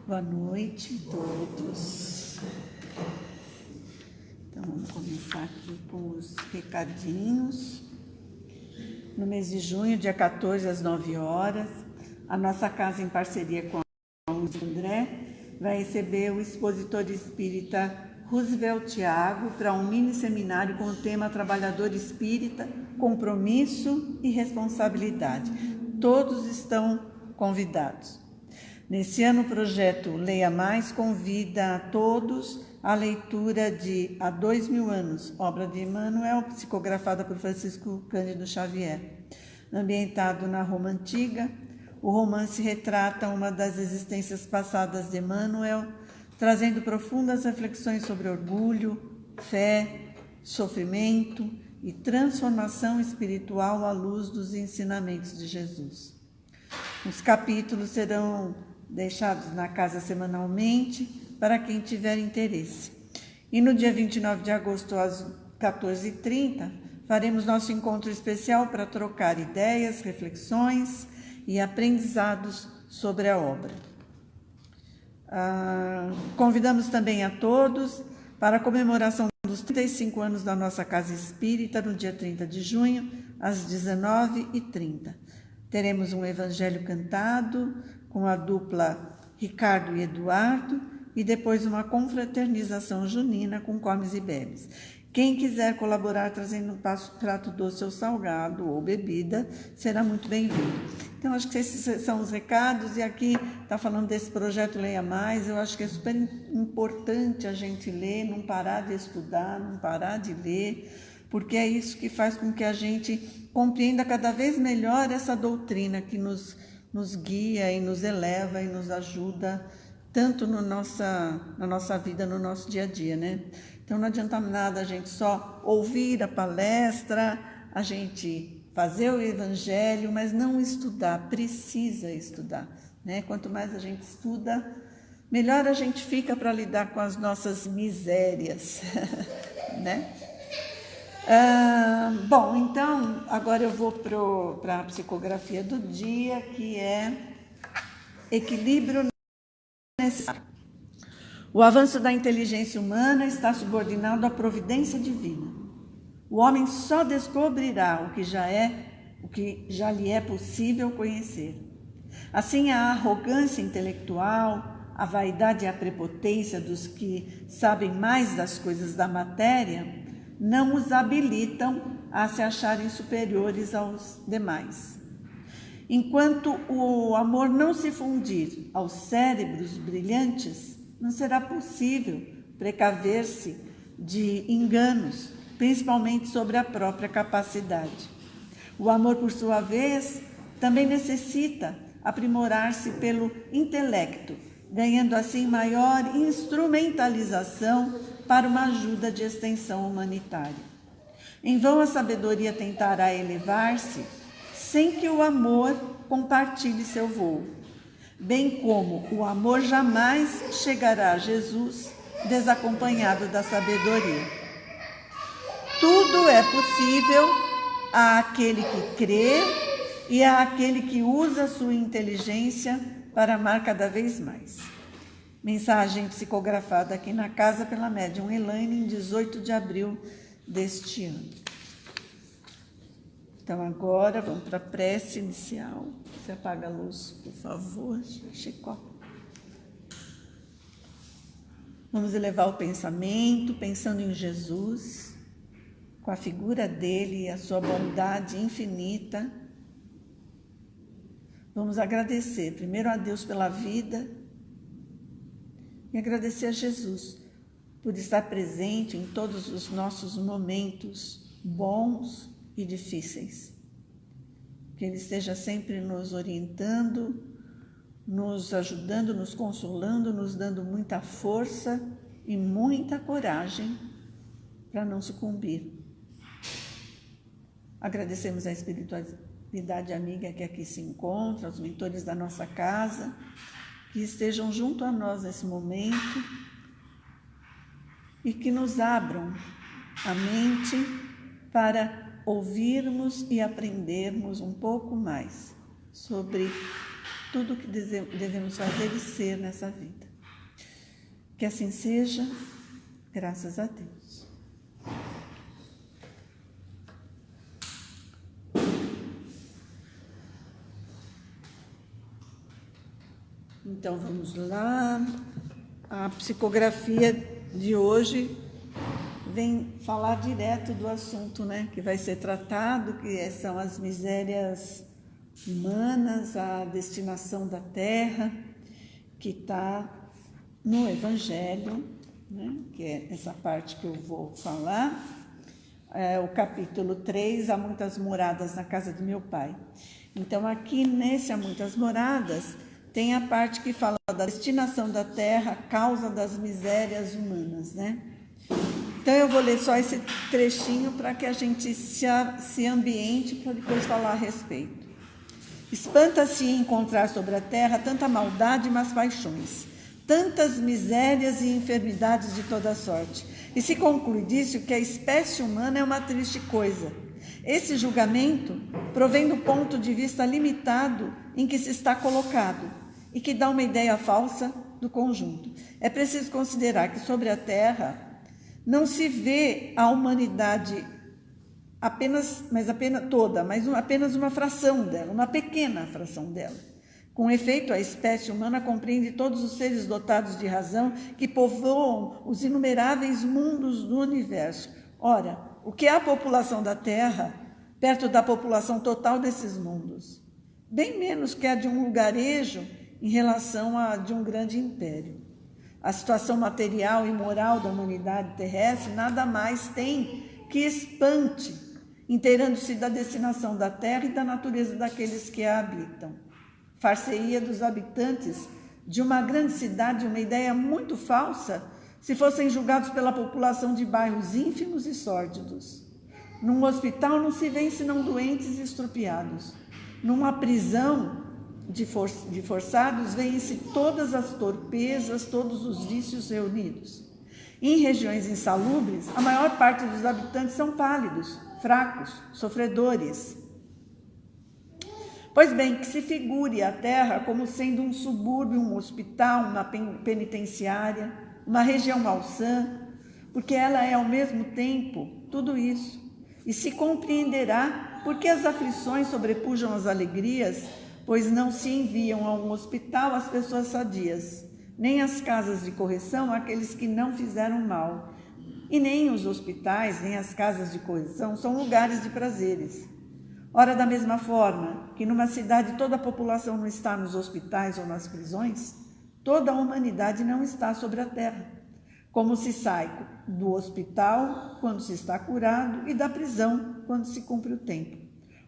Boa noite a todos. Então, vamos começar aqui com os recadinhos. No mês de junho, dia 14, às 9 horas, a nossa casa, em parceria com a André, vai receber o expositor espírita Roosevelt Thiago para um mini seminário com o tema Trabalhador Espírita, Compromisso e Responsabilidade. Todos estão convidados. Nesse ano, o projeto Leia Mais convida a todos à leitura de Há 2000 anos, obra de Emmanuel, psicografada por Francisco Cândido Xavier. Ambientado na Roma Antiga, o romance retrata uma das existências passadas de Emmanuel, trazendo profundas reflexões sobre orgulho, fé, sofrimento e transformação espiritual à luz dos ensinamentos de Jesus. Os capítulos serão deixados na casa semanalmente para quem tiver interesse. E no dia 29 de agosto, às 14h30, faremos nosso encontro especial para trocar ideias, reflexões e aprendizados sobre a obra. Convidamos também a todos para a comemoração dos 35 anos da nossa Casa Espírita, no dia 30 de junho, às 19h30. Teremos um evangelho cantado com a dupla Ricardo e Eduardo e depois uma confraternização junina com comes e bebes. Quem quiser colaborar trazendo um prato doce ou salgado ou bebida, será muito bem-vindo. Então, acho que esses são os recados, e aqui está falando desse projeto Leia Mais. Eu acho que é super importante a gente ler, não parar de estudar, não parar de ler, porque é isso que faz com que a gente compreenda cada vez melhor essa doutrina que nos guia e nos eleva e nos ajuda tanto na nossa vida, no nosso dia a dia, né? Então não adianta nada a gente só ouvir a palestra, a gente fazer o evangelho, mas não estudar, precisa estudar, né? Quanto mais a gente estuda, melhor a gente fica para lidar com as nossas misérias, né? Bom, então, agora eu vou para a psicografia do dia, que é equilíbrio necessário. O avanço da inteligência humana está subordinado à providência divina. O homem só descobrirá o que já lhe é possível conhecer. Assim, a arrogância intelectual, a vaidade e a prepotência dos que sabem mais das coisas da matéria não os habilitam a se acharem superiores aos demais. Enquanto o amor não se fundir aos cérebros brilhantes, não será possível precaver-se de enganos, principalmente sobre a própria capacidade. O amor, por sua vez, também necessita aprimorar-se pelo intelecto, ganhando assim maior instrumentalização para uma ajuda de extensão humanitária. Em vão a sabedoria tentará elevar-se sem que o amor compartilhe seu voo, bem como o amor jamais chegará a Jesus desacompanhado da sabedoria. Tudo é possível àquele que crê e àquele que usa sua inteligência para amar cada vez mais. Mensagem psicografada aqui na casa pela médium Elaine, em 18 de abril deste ano. Então, agora vamos para a prece inicial. Você apaga a luz, por favor, Chico. Vamos elevar o pensamento, pensando em Jesus, com a figura dele e a sua bondade infinita. Vamos agradecer primeiro a Deus pela vida e agradecer a Jesus por estar presente em todos os nossos momentos bons e difíceis. Que Ele esteja sempre nos orientando, nos ajudando, nos consolando, nos dando muita força e muita coragem para não sucumbir. Agradecemos a espiritualidade amiga que aqui se encontra, os mentores da nossa casa, que estejam junto a nós nesse momento e que nos abram a mente para ouvirmos e aprendermos um pouco mais sobre tudo o que devemos fazer e ser nessa vida. Que assim seja, graças a Deus. Então vamos lá. A psicografia de hoje vem falar direto do assunto, né, que vai ser tratado, que são as misérias humanas, a destinação da terra, que está no Evangelho, né, que é essa parte que eu vou falar, o capítulo 3, há muitas moradas na casa do meu pai. Então aqui nesse há muitas moradas, tem a parte que fala da destinação da terra, causa das misérias humanas, né? Então eu vou ler só esse trechinho para que a gente se ambiente para depois falar a respeito. Espanta-se em encontrar sobre a terra tanta maldade e más paixões, tantas misérias e enfermidades de toda sorte. E se conclui disso que a espécie humana é uma triste coisa. Esse julgamento provém do ponto de vista limitado em que se está colocado e que dá uma ideia falsa do conjunto. É preciso considerar que sobre a Terra não se vê a humanidade apenas uma fração dela, uma pequena fração dela. Com efeito, a espécie humana compreende todos os seres dotados de razão que povoam os inumeráveis mundos do universo. Ora, o que é a população da Terra perto da população total desses mundos? Bem menos que a de um lugarejo em relação a de um grande império. A situação material e moral da humanidade terrestre nada mais tem que espante, inteirando-se da destinação da terra e da natureza daqueles que a habitam. Far-se-ia dos habitantes de uma grande cidade uma ideia muito falsa se fossem julgados pela população de bairros ínfimos e sórdidos. Num hospital não se vêem senão doentes e estrupiados. Numa prisão de forçados, veem-se todas as torpezas, todos os vícios reunidos. Em regiões insalubres, a maior parte dos habitantes são pálidos, fracos, sofredores. Pois bem, que se figure a terra como sendo um subúrbio, um hospital, uma penitenciária, uma região malsã, porque ela é ao mesmo tempo tudo isso. E se compreenderá porque as aflições sobrepujam as alegrias, pois não se enviam a um hospital as pessoas sadias, nem às casas de correção aqueles que não fizeram mal, e nem os hospitais, nem as casas de correção são lugares de prazeres. Ora, da mesma forma que numa cidade toda a população não está nos hospitais ou nas prisões, toda a humanidade não está sobre a terra, como se sai do hospital quando se está curado e da prisão quando se cumpre o tempo.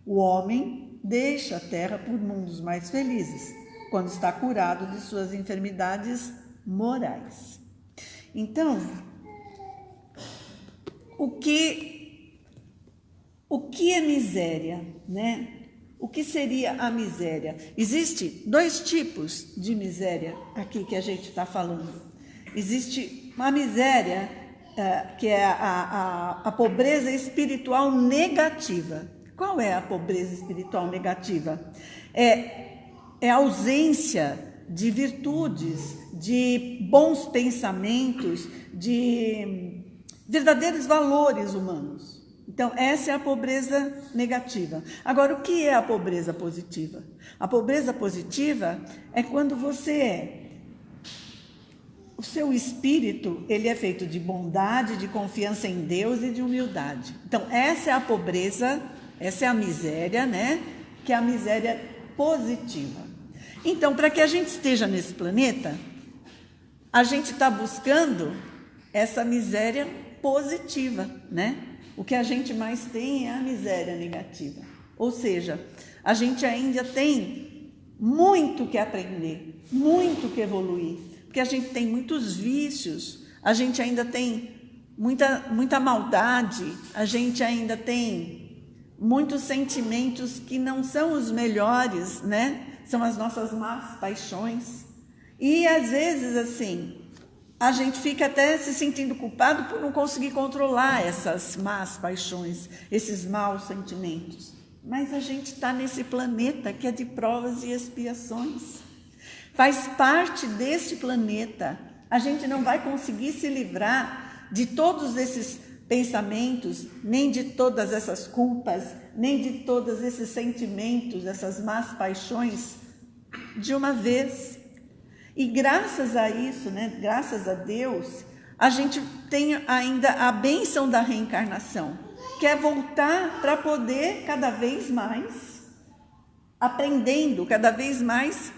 O homem deixa a terra por mundos mais felizes, quando está curado de suas enfermidades morais. Então, o que é miséria, né? O que seria a miséria? Existem dois tipos de miséria aqui que a gente está falando. Existe uma miséria que é a pobreza espiritual negativa. Qual é a pobreza espiritual negativa? É a ausência de virtudes, de bons pensamentos, de verdadeiros valores humanos. Então, essa é a pobreza negativa. Agora, o que é a pobreza positiva? A pobreza positiva é quando o seu espírito, ele é feito de bondade, de confiança em Deus e de humildade. Então, essa é a pobreza, essa é a miséria, né? Que é a miséria positiva. Então, para que a gente esteja nesse planeta, a gente está buscando essa miséria positiva, né? O que a gente mais tem é a miséria negativa. Ou seja, a gente ainda tem muito que aprender, muito que evoluir, porque a gente tem muitos vícios, a gente ainda tem muita maldade, a gente ainda tem muitos sentimentos que não são os melhores, né? São as nossas más paixões. E às vezes, assim, a gente fica até se sentindo culpado por não conseguir controlar essas más paixões, esses maus sentimentos. mas a gente está nesse planeta que é de provas e expiações. Faz parte desse planeta. A gente não vai conseguir se livrar de todos esses pensamentos, nem de todas essas culpas, nem de todos esses sentimentos, essas más paixões, de uma vez. E graças a isso, né, graças a Deus, a gente tem ainda a bênção da reencarnação, que é voltar para poder cada vez mais, aprendendo, cada vez mais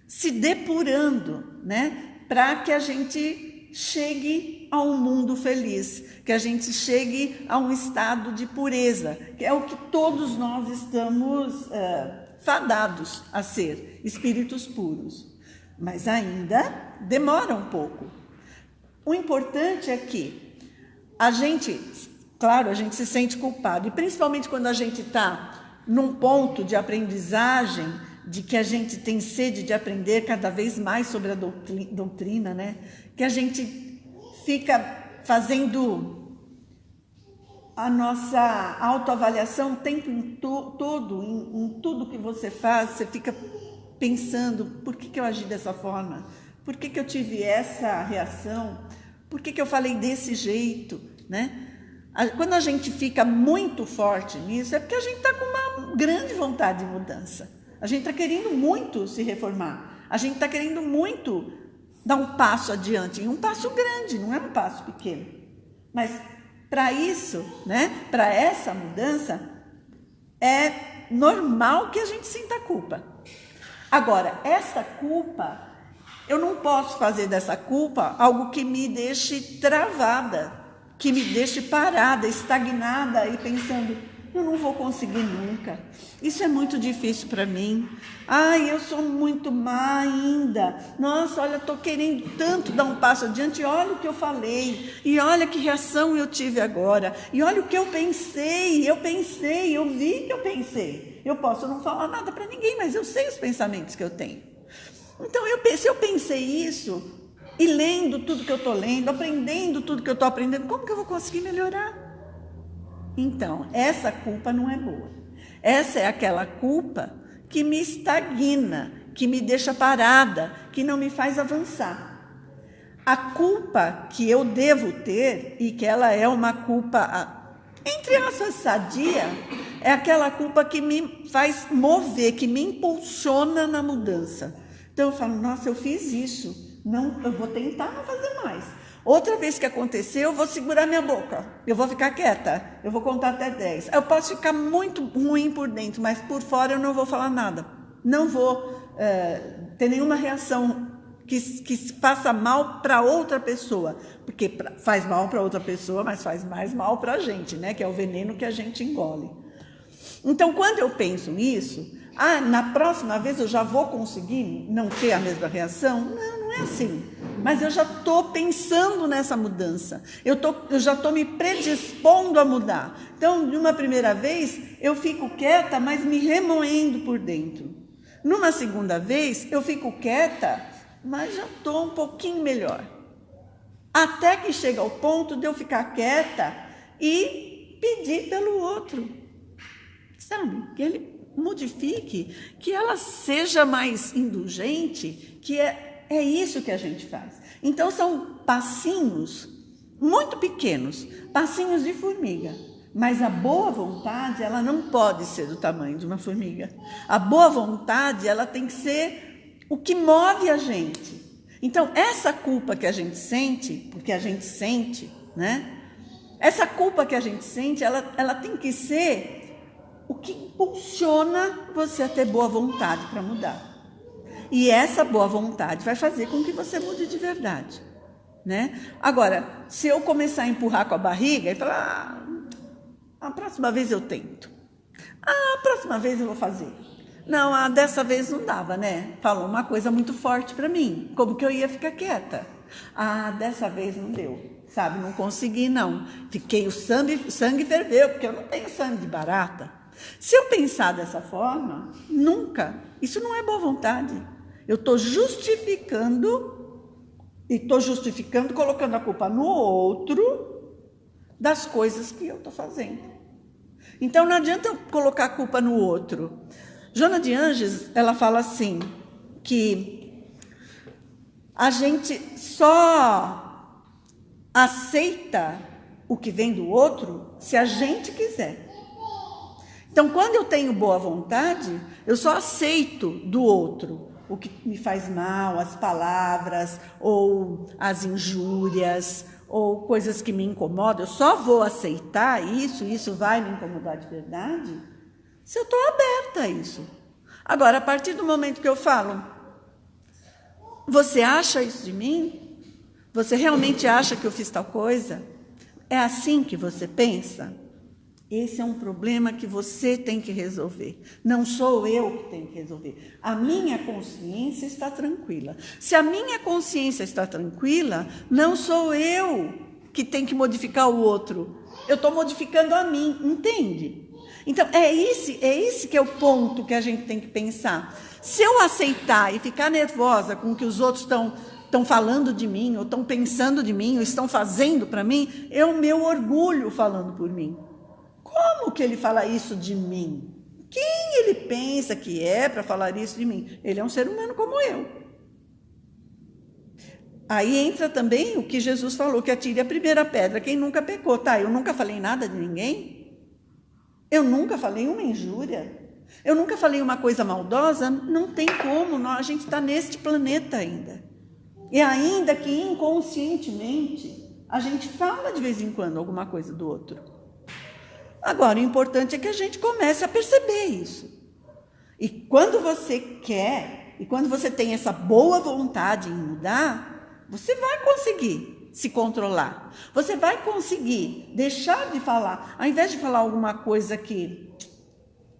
se depurando, né, para que a gente chegue a um mundo feliz, que a gente chegue a um estado de pureza, que é o que todos nós estamos fadados a ser, espíritos puros. Mas ainda demora um pouco. O importante é que a gente, claro, a gente se sente culpado, e principalmente quando a gente está num ponto de aprendizagem, de que a gente tem sede de aprender cada vez mais sobre a doutrina, né? Que a gente fica fazendo a nossa autoavaliação o tempo todo, em tudo que você faz, você fica pensando, por que eu agi dessa forma? Por que eu tive essa reação? Por que eu falei desse jeito, né? Quando a gente fica muito forte nisso, é porque a gente está com uma grande vontade de mudança. A gente está querendo muito se reformar. A gente está querendo muito dar um passo adiante. E um passo grande, não é um passo pequeno. Mas para isso, né, para essa mudança, é normal que a gente sinta culpa. Agora, essa culpa, eu não posso fazer dessa culpa algo que me deixe travada, que me deixe parada, estagnada e pensando, eu não vou conseguir nunca. Isso é muito difícil para mim. Ai, eu sou muito má ainda. Nossa, olha, estou querendo tanto dar um passo adiante. Olha o que eu falei. E olha que reação eu tive agora. E olha o que eu pensei. Eu vi que eu pensei. Eu posso não falar nada para ninguém, mas eu sei os pensamentos que eu tenho. Então, se eu pensei isso, e lendo tudo que eu estou lendo, aprendendo tudo que eu estou aprendendo, como que eu vou conseguir melhorar? Então, essa culpa não é boa. Essa é aquela culpa que me estagna, que me deixa parada, que não me faz avançar. A culpa que eu devo ter, e que ela é uma culpa, entre aspas, sadia, é aquela culpa que me faz mover, que me impulsiona na mudança. Então eu falo, nossa, eu fiz isso, não, eu vou tentar não fazer mais. Outra vez que acontecer, eu vou segurar minha boca, eu vou ficar quieta, eu vou contar até 10. Eu posso ficar muito ruim por dentro, mas por fora eu não vou falar nada. Não vou ter nenhuma reação que faça mal para outra pessoa, porque faz mal para outra pessoa, mas faz mais mal para a gente, né? Que é o veneno que a gente engole. Então, quando eu penso nisso, na próxima vez eu já vou conseguir não ter a mesma reação? Não é assim. Mas eu já estou pensando nessa mudança. Eu já estou me predispondo a mudar. Então, de uma primeira vez, eu fico quieta, mas me remoendo por dentro. Numa segunda vez, eu fico quieta, mas já estou um pouquinho melhor. Até que chega ao ponto de eu ficar quieta e pedir pelo outro. Sabe? Que ele modifique, que ela seja mais indulgente, que é isso que a gente faz. Então, são passinhos muito pequenos, passinhos de formiga. Mas a boa vontade, ela não pode ser do tamanho de uma formiga. A boa vontade, ela tem que ser o que move a gente. Então, essa culpa que a gente sente, porque a gente sente, né? Essa culpa que a gente sente, ela tem que ser o que impulsiona você a ter boa vontade para mudar. E essa boa vontade vai fazer com que você mude de verdade, né? Agora, se eu começar a empurrar com a barriga e falar, a próxima vez eu tento. A próxima vez eu vou fazer. Não, dessa vez não dava, né? Falou uma coisa muito forte para mim. Como que eu ia ficar quieta? Dessa vez não deu, sabe? Não consegui, não. O sangue ferveu, porque eu não tenho sangue de barata. Se eu pensar dessa forma, nunca. Isso não é boa vontade. Eu estou justificando, colocando a culpa no outro das coisas que eu estou fazendo. Então não adianta eu colocar a culpa no outro. Joana de Ângeles, ela fala assim, que a gente só aceita o que vem do outro se a gente quiser. Então, quando eu tenho boa vontade, eu só aceito do outro o que me faz mal, as palavras, ou as injúrias, ou coisas que me incomodam. Eu só vou aceitar isso vai me incomodar de verdade, se eu estou aberta a isso. Agora, a partir do momento que eu falo, você acha isso de mim? Você realmente acha que eu fiz tal coisa? É assim que você pensa? Esse é um problema que você tem que resolver. Não sou eu que tenho que resolver. A minha consciência está tranquila. Se a minha consciência está tranquila, não sou eu que tenho que modificar o outro. Eu estou modificando a mim, entende? Então, é esse que é o ponto que a gente tem que pensar. Se eu aceitar e ficar nervosa com o que os outros estão falando de mim, ou estão pensando de mim, ou estão fazendo para mim, é o meu orgulho falando por mim. Como que ele fala isso de mim? Quem ele pensa que é para falar isso de mim? Ele é um ser humano como eu. Aí entra também o que Jesus falou, que atire a primeira pedra, quem nunca pecou. Tá, eu nunca falei nada de ninguém? Eu nunca falei uma injúria? Eu nunca falei uma coisa maldosa? Não tem como, a gente está neste planeta ainda. E ainda que inconscientemente, a gente fala de vez em quando alguma coisa do outro. Agora, o importante é que a gente comece a perceber isso. E quando você quer, e quando você tem essa boa vontade em mudar, você vai conseguir se controlar. Você vai conseguir deixar de falar, ao invés de falar alguma coisa que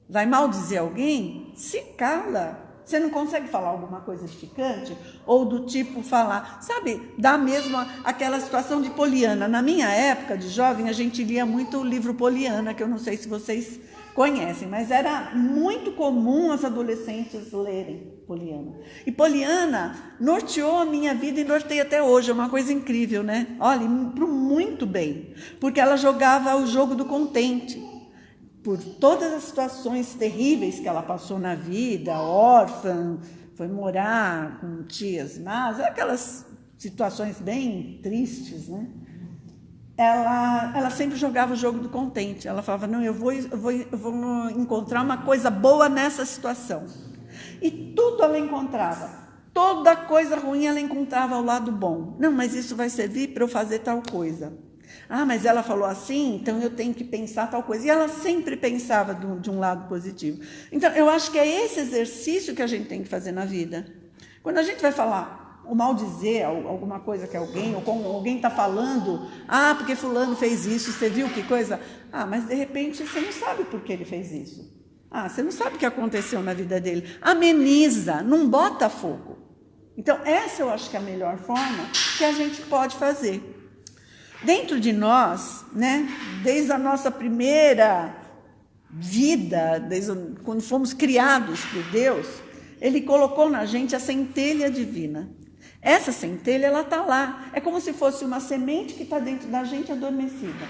vai maldizer alguém, se cala. Você não consegue falar alguma coisa edificante? Ou do tipo falar, sabe, dá mesmo aquela situação de Poliana. Na minha época de jovem, a gente lia muito o livro Poliana, que eu não sei se vocês conhecem, mas era muito comum as adolescentes lerem Poliana. E Poliana norteou a minha vida e norteia até hoje, é uma coisa incrível, né? Olha, muito bem, porque ela jogava o jogo do contente. Por todas as situações terríveis que ela passou na vida, órfã, foi morar com tias más, aquelas situações bem tristes, né? Ela sempre jogava o jogo do contente. Ela falava, não, eu vou encontrar uma coisa boa nessa situação. E tudo ela encontrava. Toda coisa ruim ela encontrava ao lado bom. Não, mas isso vai servir para eu fazer tal coisa. Ah, mas ela falou assim, então eu tenho que pensar tal coisa. E ela sempre pensava de um lado positivo. Então, eu acho que é esse exercício que a gente tem que fazer na vida. Quando a gente vai falar ou maldizer alguma coisa que alguém, ou como alguém está falando, porque fulano fez isso, você viu que coisa? Mas de repente você não sabe por que ele fez isso. Você não sabe o que aconteceu na vida dele. Ameniza, não bota fogo. Então, essa eu acho que é a melhor forma que a gente pode fazer. Dentro de nós, né, desde a nossa primeira vida, desde quando fomos criados por Deus, Ele colocou na gente a centelha divina. Essa centelha, ela está lá. É como se fosse uma semente que está dentro da gente adormecida.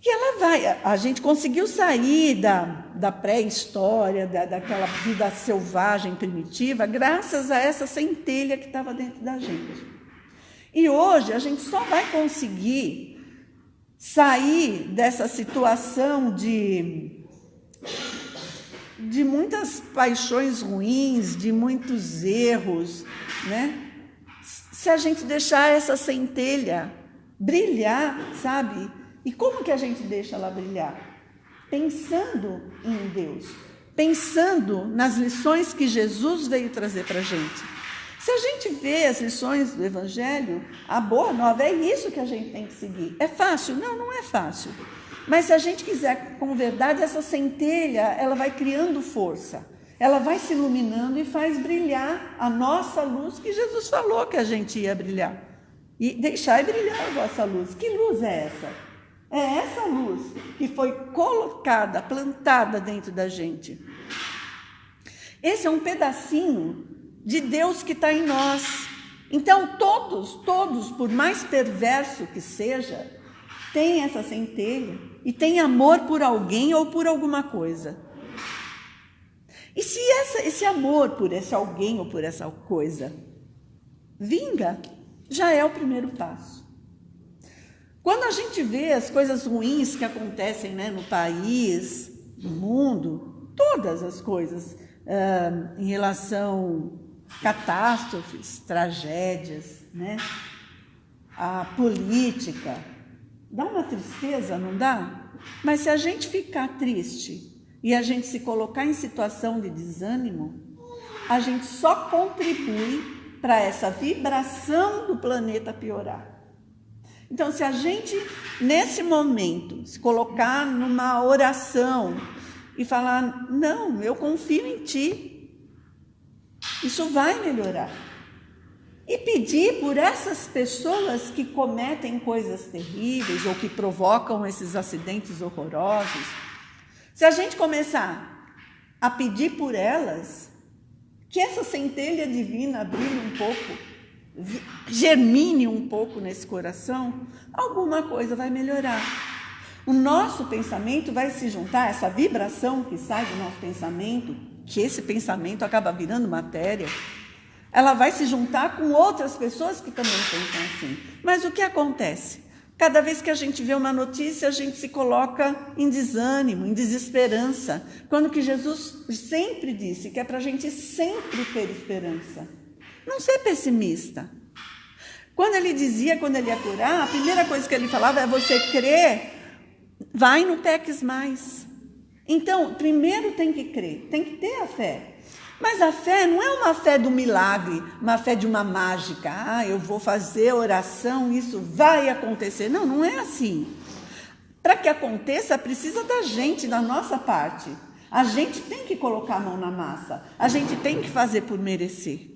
E ela vai, a gente conseguiu sair da pré-história, daquela vida selvagem, primitiva, graças a essa centelha que estava dentro da gente. E hoje a gente só vai conseguir sair dessa situação de muitas paixões ruins, de muitos erros, né? Se a gente deixar essa centelha brilhar, sabe? E como que a gente deixa ela brilhar? Pensando em Deus, pensando nas lições que Jesus veio trazer para a gente. Se a gente vê as lições do Evangelho, a boa nova, é isso que a gente tem que seguir. É fácil? Não, não é fácil. Mas se a gente quiser com verdade, essa centelha, ela vai criando força. Ela vai se iluminando e faz brilhar a nossa luz, que Jesus falou que a gente ia brilhar. E deixai brilhar a vossa luz. Que luz é essa? É essa luz que foi colocada, plantada dentro da gente. Esse é um pedacinho de Deus que está em nós. Então, todos, por mais perverso que seja, tem essa centelha e tem amor por alguém ou por alguma coisa. E se esse amor por esse alguém ou por essa coisa vinga, já é o primeiro passo. Quando a gente vê as coisas ruins que acontecem, né, no país, no mundo, todas as coisas em relação a catástrofes, tragédias, né, a política, dá uma tristeza, não dá? Mas se a gente ficar triste e a gente se colocar em situação de desânimo, a gente só contribui para essa vibração do planeta piorar. Então, se a gente, nesse momento, se colocar numa oração e falar, não, eu confio em ti, isso vai melhorar. E pedir por essas pessoas que cometem coisas terríveis ou que provocam esses acidentes horrorosos. Se a gente começar a pedir por elas, que essa centelha divina brilhe um pouco, germine um pouco nesse coração, alguma coisa vai melhorar. O nosso pensamento vai se juntar, essa vibração que sai do nosso pensamento, que esse pensamento acaba virando matéria, ela vai se juntar com outras pessoas que também pensam assim. Mas o que acontece? Cada vez que a gente vê uma notícia, a gente se coloca em desânimo, em desesperança. Quando que Jesus sempre disse que é para a gente sempre ter esperança. Não ser pessimista. Quando ele dizia, quando ele ia curar, a primeira coisa que ele falava é: você crê, vai e não peques mais. Então, primeiro tem que crer, tem que ter a fé. Mas a fé não é uma fé do milagre, uma fé de uma mágica. Ah, eu vou fazer oração, isso vai acontecer. Não, não é assim. Para que aconteça, precisa da gente, da nossa parte. A gente tem que colocar a mão na massa. A gente tem que fazer por merecer.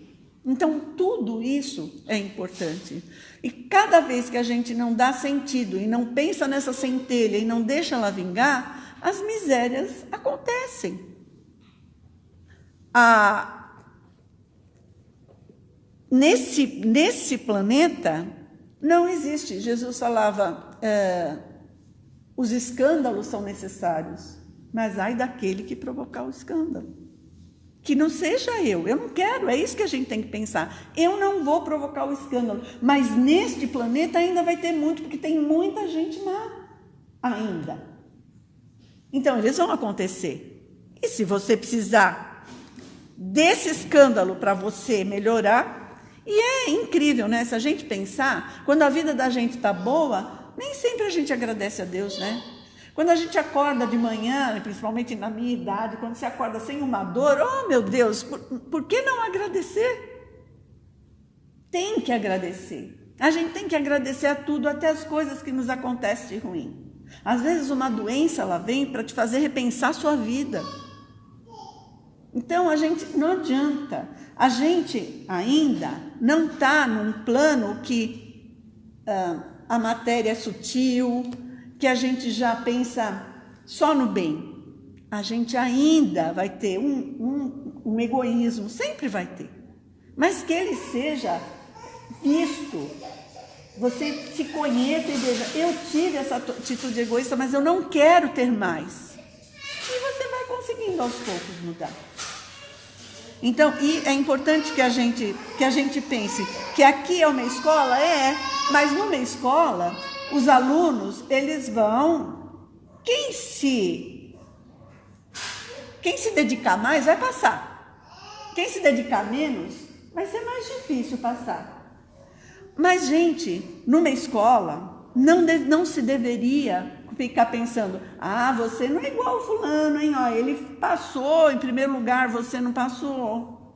Então, tudo isso é importante. E cada vez que a gente não dá sentido e não pensa nessa centelha e não deixa ela vingar, as misérias acontecem. Nesse planeta não existe. Jesus falava, os escândalos são necessários, mas ai daquele que provocar o escândalo. Que não seja eu não quero, é isso que a gente tem que pensar. Eu não vou provocar o escândalo, mas neste planeta ainda vai ter muito, porque tem muita gente má ainda. Então eles vão acontecer. E se você precisar desse escândalo para você melhorar, e é incrível, né? Se a gente pensar, quando a vida da gente está boa, nem sempre a gente agradece a Deus, né? Quando a gente acorda de manhã, principalmente na minha idade, quando você acorda sem uma dor, oh meu Deus, por que não agradecer? Tem que agradecer. A gente tem que agradecer a tudo, até as coisas que nos acontecem de ruim. Às vezes uma doença, ela vem para te fazer repensar a sua vida. Então, não adianta. A gente ainda não está num plano que a matéria é sutil, que a gente já pensa só no bem. A gente ainda vai ter um egoísmo, sempre vai ter. Mas que ele seja visto, você se conheça e veja, eu tive essa atitude egoísta, mas eu não quero ter mais. E você vai conseguindo aos poucos mudar. Então, e é importante que a gente pense que aqui é uma escola, mas numa escola, os alunos, eles vão, quem se dedicar mais vai passar. Quem se dedicar menos, vai ser mais difícil passar. Mas, gente, numa escola, não se deveria ficar pensando, você não é igual o fulano, hein? Ele passou em primeiro lugar, você não passou.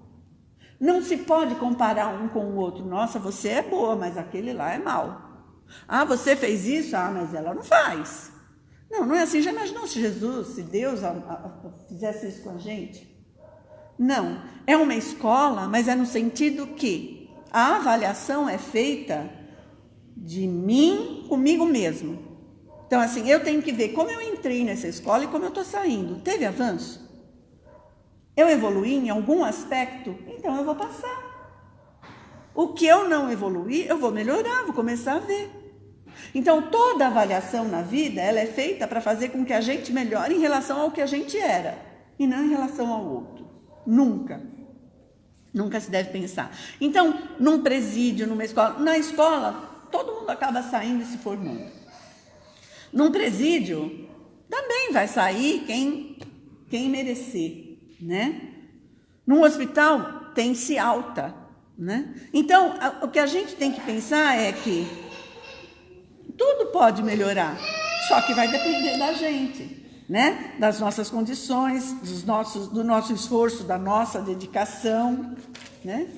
Não se pode comparar um com o outro. Nossa, você é boa, mas aquele lá é mau. Você fez isso? Mas ela não faz. Não é assim. Já imaginou se Jesus, se Deus fizesse isso com a gente? Não. É uma escola, mas é no sentido que a avaliação é feita de mim comigo mesmo. Então, assim, eu tenho que ver como eu entrei nessa escola e como eu estou saindo. Teve avanço? Eu evoluí em algum aspecto? Então eu vou passar. O que eu não evoluí, eu vou melhorar, vou começar a ver. Então, toda avaliação na vida, ela é feita para fazer com que a gente melhore em relação ao que a gente era, e não em relação ao outro. Nunca. Nunca se deve pensar. Então, num presídio, numa escola, na escola, todo mundo acaba saindo e se formando. Num presídio, também vai sair quem merecer, né? Num hospital, tem-se alta, né? Então, o que a gente tem que pensar é que tudo pode melhorar, só que vai depender da gente, né? Das nossas condições, do nosso esforço, da nossa dedicação, né?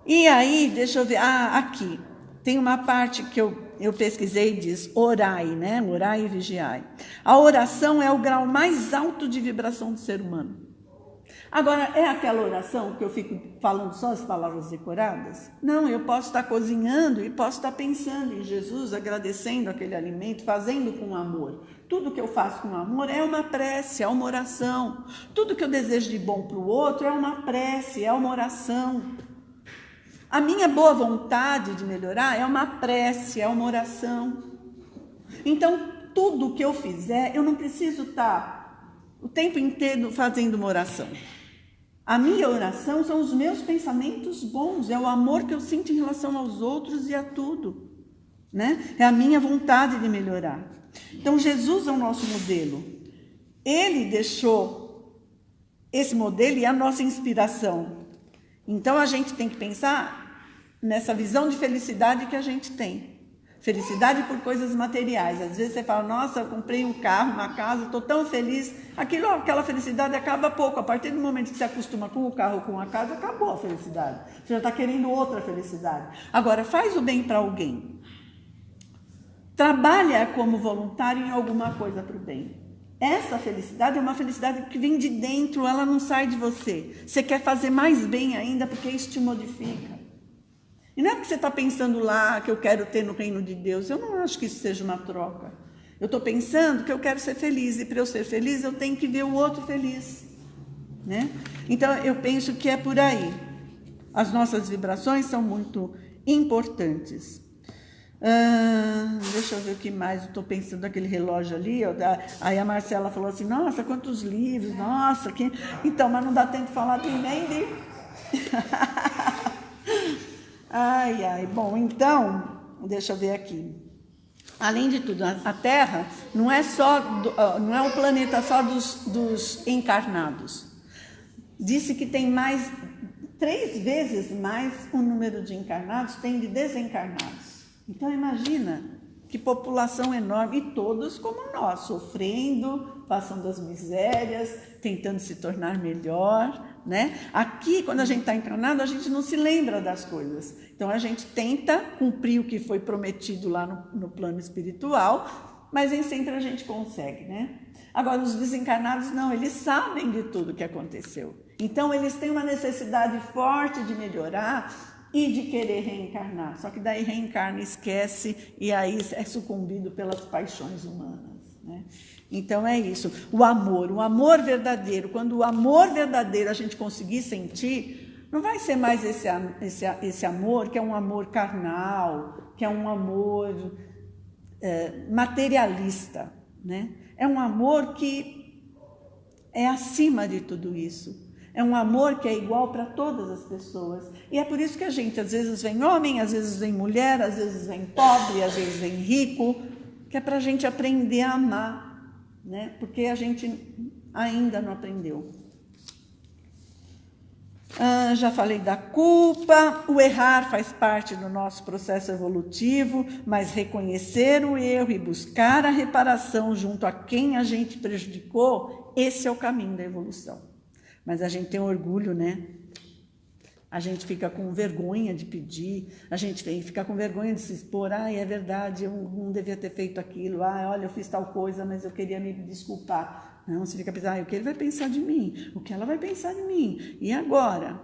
E aí, deixa eu ver, aqui, tem uma parte que eu pesquisei, diz orai, né? Orai e vigiai. A oração é o grau mais alto de vibração do ser humano. Agora, é aquela oração que eu fico falando só as palavras decoradas? Não, eu posso estar cozinhando e posso estar pensando em Jesus, agradecendo aquele alimento, fazendo com amor. Tudo que eu faço com amor é uma prece, é uma oração. Tudo que eu desejo de bom para o outro é uma prece, é uma oração. A minha boa vontade de melhorar é uma prece, é uma oração. Então, tudo que eu fizer, eu não preciso estar o tempo inteiro fazendo uma oração. A minha oração são os meus pensamentos bons, é o amor que eu sinto em relação aos outros e a tudo, né? É a minha vontade de melhorar. Então, Jesus é o nosso modelo. Ele deixou esse modelo e a nossa inspiração. Então, a gente tem que pensar nessa visão de felicidade que a gente tem. Felicidade por coisas materiais. Às vezes você fala, nossa, eu comprei um carro, uma casa, estou tão feliz. Aquela felicidade acaba pouco. A partir do momento que você acostuma com o carro, com a casa, acabou a felicidade. Você já está querendo outra felicidade. Agora, faz o bem para alguém. Trabalha como voluntário em alguma coisa para o bem. Essa felicidade é uma felicidade que vem de dentro, ela não sai de você. Você quer fazer mais bem ainda porque isso te modifica. E não é porque você está pensando lá que eu quero ter no reino de Deus. Eu não acho que isso seja uma troca. Eu estou pensando que eu quero ser feliz. E para eu ser feliz, eu tenho que ver o outro feliz, né? Então, eu penso que é por aí. As nossas vibrações são muito importantes. Deixa eu ver o que mais. Eu estou pensando naquele relógio ali. Aí a Marcela falou assim, nossa, quantos livros. Nossa, que... Então, mas não dá tempo de falar nem de... Bom, então, deixa eu ver aqui. Além de tudo, a Terra não é um planeta só dos encarnados. Disse que tem 3 vezes mais o número de encarnados tem de desencarnados. Então, imagina que população enorme, e todos como nós, sofrendo, passando as misérias, tentando se tornar melhor, né? Aqui, quando a gente está encarnado, a gente não se lembra das coisas. Então, a gente tenta cumprir o que foi prometido lá no plano espiritual, mas nem sempre a gente consegue, né? Agora, os desencarnados não, eles sabem de tudo que aconteceu. Então, eles têm uma necessidade forte de melhorar e de querer reencarnar. Só que daí reencarna, esquece e aí é sucumbido pelas paixões humanas, né? Então é isso, o amor verdadeiro. Quando o amor verdadeiro a gente conseguir sentir, não vai ser mais esse amor que é um amor carnal, que é um amor materialista, né? É um amor que é acima de tudo isso. É um amor que é igual para todas as pessoas. E é por isso que a gente, às vezes vem homem, às vezes vem mulher, às vezes vem pobre, às vezes vem rico, que é para a gente aprender a amar, né? Porque a gente ainda não aprendeu. Já falei da culpa. O errar faz parte do nosso processo evolutivo, mas reconhecer o erro e buscar a reparação junto a quem a gente prejudicou, esse é o caminho da evolução. Mas a gente tem orgulho, né? A gente fica com vergonha de pedir, a gente fica com vergonha de se expor. É verdade, eu não devia ter feito aquilo. Olha, eu fiz tal coisa, mas eu queria me desculpar. Não, você fica pensando, o que ele vai pensar de mim? O que ela vai pensar de mim? E agora?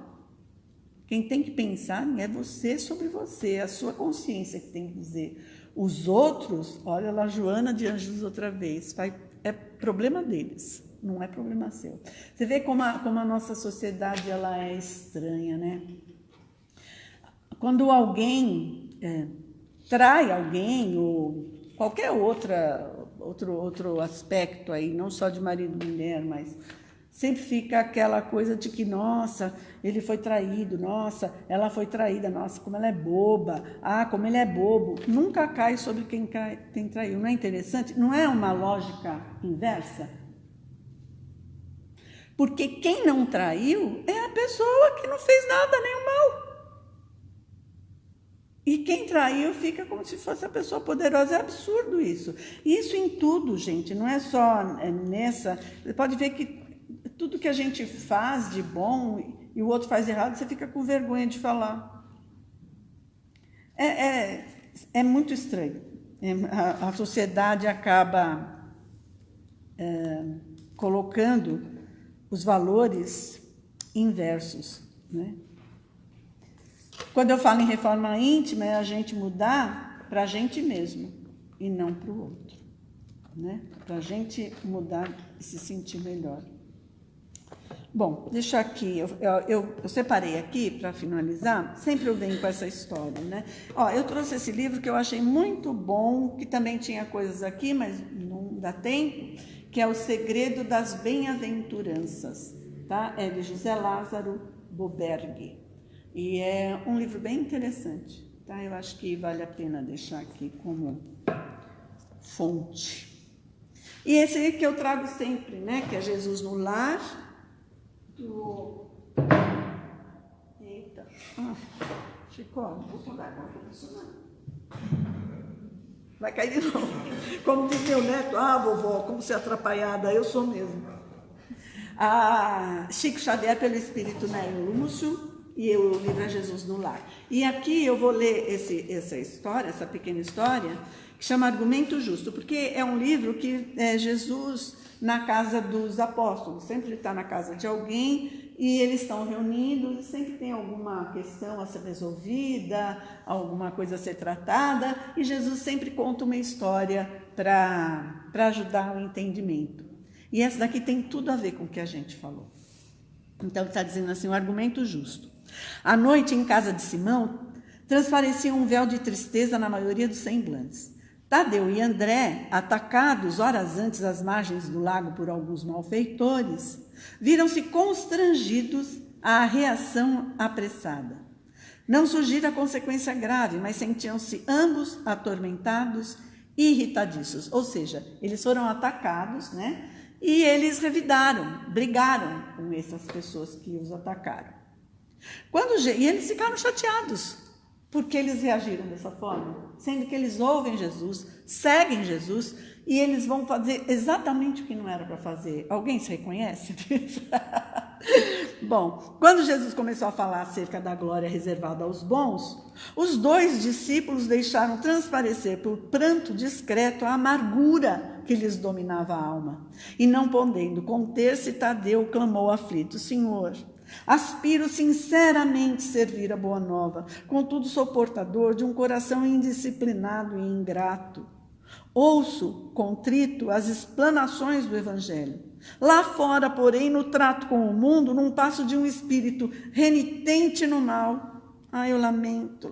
Quem tem que pensar é você sobre você, é a sua consciência que tem que dizer. Os outros, olha lá, Joana de Anjos outra vez, é problema deles. Não é problema seu. Você vê como a nossa sociedade ela é estranha, né? Quando alguém trai alguém ou qualquer outro aspecto aí, não só de marido e mulher, mas sempre fica aquela coisa de que, nossa, ele foi traído, nossa, ela foi traída, nossa, como ela é boba, como ele é bobo. Nunca cai sobre quem traiu. Não é interessante? Não é uma lógica inversa? Porque quem não traiu é a pessoa que não fez nada, nenhum mal. E quem traiu fica como se fosse a pessoa poderosa. É absurdo isso. Isso em tudo, gente, não é só nessa. Você pode ver que tudo que a gente faz de bom e o outro faz errado, você fica com vergonha de falar. É muito estranho. A sociedade acaba colocando os valores inversos, né? Quando eu falo em reforma íntima, é a gente mudar para a gente mesmo e não para o outro, né? Para a gente mudar e se sentir melhor. Bom, deixa aqui, eu separei aqui para finalizar, sempre eu venho com essa história, né? Eu trouxe esse livro que eu achei muito bom, que também tinha coisas aqui, mas não dá tempo, que é O Segredo das Bem-aventuranças, tá? É de José Lázaro Boberg. E é um livro bem interessante, tá? Eu acho que vale a pena deixar aqui como fonte. E esse aí que eu trago sempre, né? Que é Jesus no Lar. Eita. Chico, vou pagar com a profissional. Vai cair de novo. Como diz meu neto, vovó, como você é atrapalhada, eu sou mesmo. Chico Xavier pelo Espírito Nélio Lúcio. E o livro é Jesus no Lar. E aqui eu vou ler essa história, essa pequena história, que chama Argumento Justo, porque é um livro que é Jesus na casa dos apóstolos. Sempre ele está na casa de alguém e eles estão reunidos e sempre tem alguma questão a ser resolvida, alguma coisa a ser tratada, e Jesus sempre conta uma história para ajudar o entendimento. E essa daqui tem tudo a ver com o que a gente falou. Então ele está dizendo assim, o argumento justo. À noite, em casa de Simão, transparecia um véu de tristeza na maioria dos semblantes. Tadeu e André, atacados horas antes às margens do lago por alguns malfeitores, viram-se constrangidos à reação apressada. Não surgira consequência grave, mas sentiam-se ambos atormentados e irritadiços. Ou seja, eles foram atacados, né? E eles revidaram, brigaram com essas pessoas que os atacaram. E eles ficaram chateados, porque eles reagiram dessa forma, sendo que eles ouvem Jesus, seguem Jesus, e eles vão fazer exatamente o que não era para fazer. Alguém se reconhece disso? Bom, quando Jesus começou a falar acerca da glória reservada aos bons, os 2 discípulos deixaram transparecer por pranto discreto a amargura que lhes dominava a alma. E não podendo conter-se, Tadeu clamou aflito, Senhor, aspiro sinceramente servir a boa nova, contudo sou portador de um coração indisciplinado e ingrato. Ouço, contrito, as explanações do Evangelho. Lá fora, porém, no trato com o mundo, num passo de um espírito renitente no mal. Eu lamento.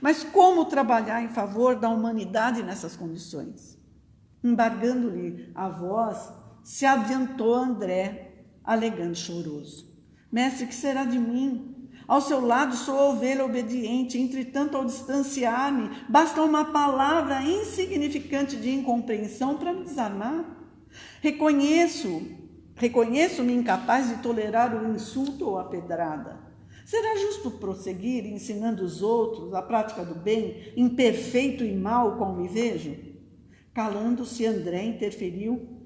Mas como trabalhar em favor da humanidade nessas condições? Embargando-lhe a voz, se adiantou André, alegando choroso. Mestre, que será de mim? Ao seu lado sou a ovelha obediente, entretanto, ao distanciar-me, basta uma palavra insignificante de incompreensão para me desarmar. Reconheço-me incapaz de tolerar o insulto ou a pedrada. Será justo prosseguir ensinando os outros a prática do bem, imperfeito e mal como me vejo? Calando-se, André interferiu,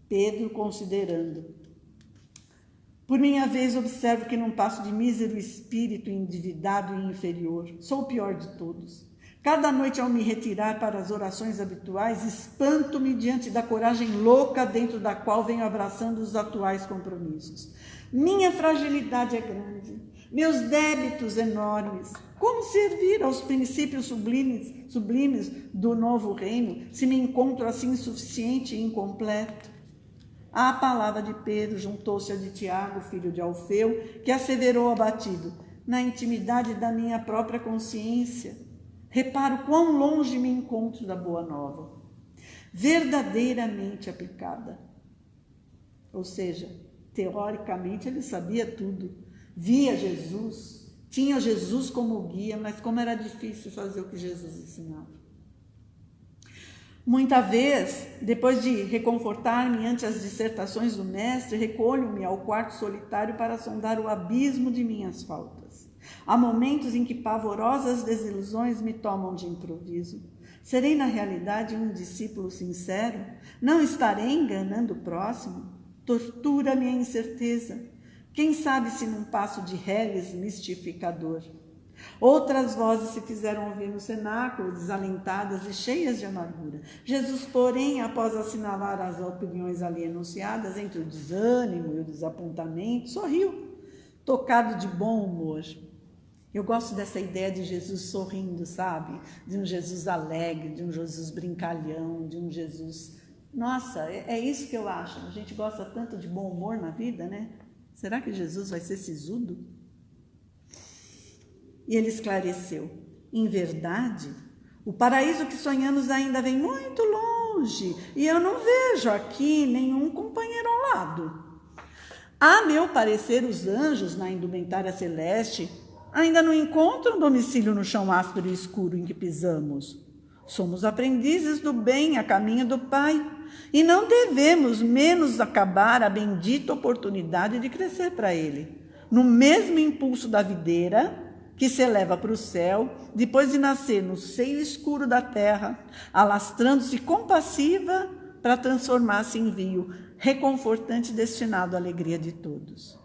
Pedro considerando. Por minha vez, observo que num passo de mísero espírito endividado e inferior, sou o pior de todos. Cada noite, ao me retirar para as orações habituais, espanto-me diante da coragem louca dentro da qual venho abraçando os atuais compromissos. Minha fragilidade é grande, meus débitos enormes. Como servir aos princípios sublimes do novo reino, se me encontro assim insuficiente e incompleto? A palavra de Pedro juntou-se a de Tiago, filho de Alfeu, que asseverou abatido, na intimidade da minha própria consciência. reparo quão longe me encontro da boa nova, verdadeiramente aplicada. Ou seja, teoricamente ele sabia tudo, via Jesus, tinha Jesus como guia, mas como era difícil fazer o que Jesus ensinava. Muita vez, depois de reconfortar-me ante as dissertações do mestre, recolho-me ao quarto solitário para sondar o abismo de minhas faltas. Há momentos em que pavorosas desilusões me tomam de improviso. Serei, na realidade, um discípulo sincero? Não estarei enganando o próximo? Tortura-me a incerteza. Quem sabe se num passo de reles mistificador. Outras vozes se fizeram ouvir no cenáculo, desalentadas e cheias de amargura. Jesus, porém, após assinalar as opiniões ali enunciadas, entre o desânimo e o desapontamento, sorriu, tocado de bom humor. Eu gosto dessa ideia de Jesus sorrindo, sabe? De um Jesus alegre, de um Jesus brincalhão, de um Jesus... Nossa, é isso que eu acho. A gente gosta tanto de bom humor na vida, né? Será que Jesus vai ser sisudo? E ele esclareceu: em verdade, o paraíso que sonhamos ainda vem muito longe e eu não vejo aqui nenhum companheiro ao lado. A meu parecer, os anjos na indumentária celeste ainda não encontram domicílio no chão áspero e escuro em que pisamos. Somos aprendizes do bem a caminho do Pai e não devemos menos acabar a bendita oportunidade de crescer para Ele, no mesmo impulso da videira que se eleva para o céu, depois de nascer no seio escuro da terra, alastrando-se compassiva para transformar-se em rio reconfortante destinado à alegria de todos.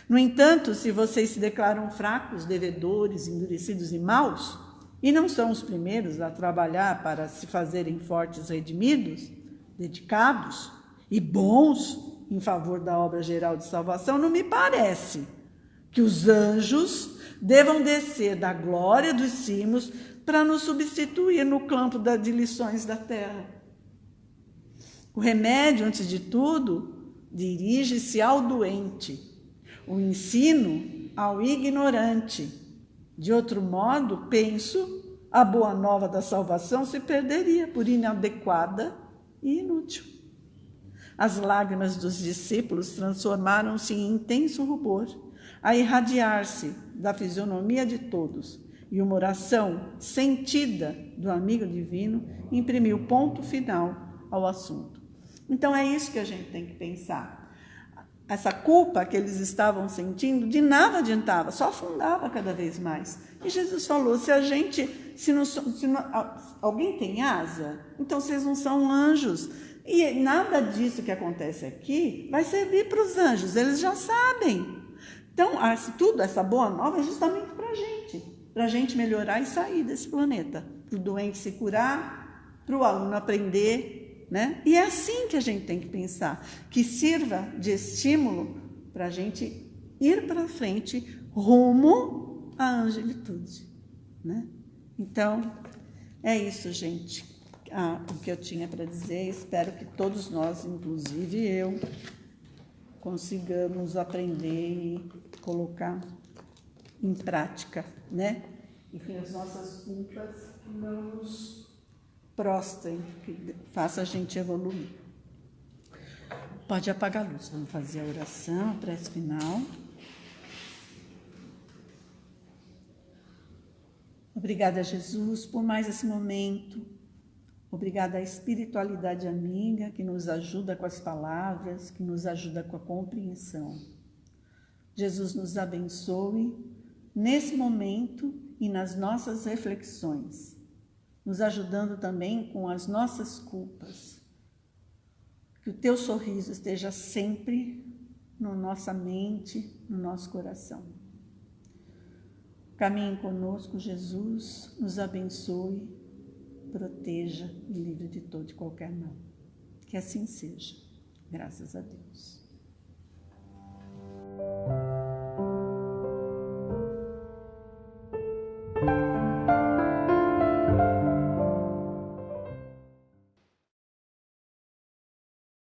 No entanto, se vocês se declaram fracos, devedores, endurecidos e maus, e não são os primeiros a trabalhar para se fazerem fortes redimidos, dedicados e bons em favor da obra geral de salvação, não me parece que os anjos devam descer da glória dos cimos para nos substituir no campo de lições da terra. O remédio, antes de tudo, dirige-se ao doente, o ensino ao ignorante. De outro modo, penso, a boa nova da salvação se perderia por inadequada e inútil. As lágrimas dos discípulos transformaram-se em intenso rubor, a irradiar-se da fisionomia de todos, e uma oração sentida do amigo divino imprimiu ponto final ao assunto. Então é isso que a gente tem que pensar. Essa culpa que eles estavam sentindo de nada adiantava, só afundava cada vez mais. E Jesus falou: alguém tem asa, então vocês não são anjos. E nada disso que acontece aqui vai servir para os anjos, eles já sabem. Então, tudo, essa boa nova é justamente para a gente melhorar e sair desse planeta, para o doente se curar, para o aluno aprender, né? E é assim que a gente tem que pensar, que sirva de estímulo para a gente ir para frente rumo à angelitude, né? Então, é isso, gente, o que eu tinha para dizer. Espero que todos nós, inclusive eu, consigamos aprender e colocar em prática, né? E que as nossas culpas não nos prostrem, que faça a gente evoluir. Pode apagar a luz, vamos fazer a oração, a prece final. Obrigada, Jesus, por mais esse momento. Obrigada à espiritualidade amiga que nos ajuda com as palavras, que nos ajuda com a compreensão. Jesus nos abençoe nesse momento e nas nossas reflexões, nos ajudando também com as nossas culpas. Que o teu sorriso esteja sempre na nossa mente, no nosso coração. Caminhe conosco, Jesus, nos abençoe, proteja e livre de todo e qualquer mal. Que assim seja. Graças a Deus.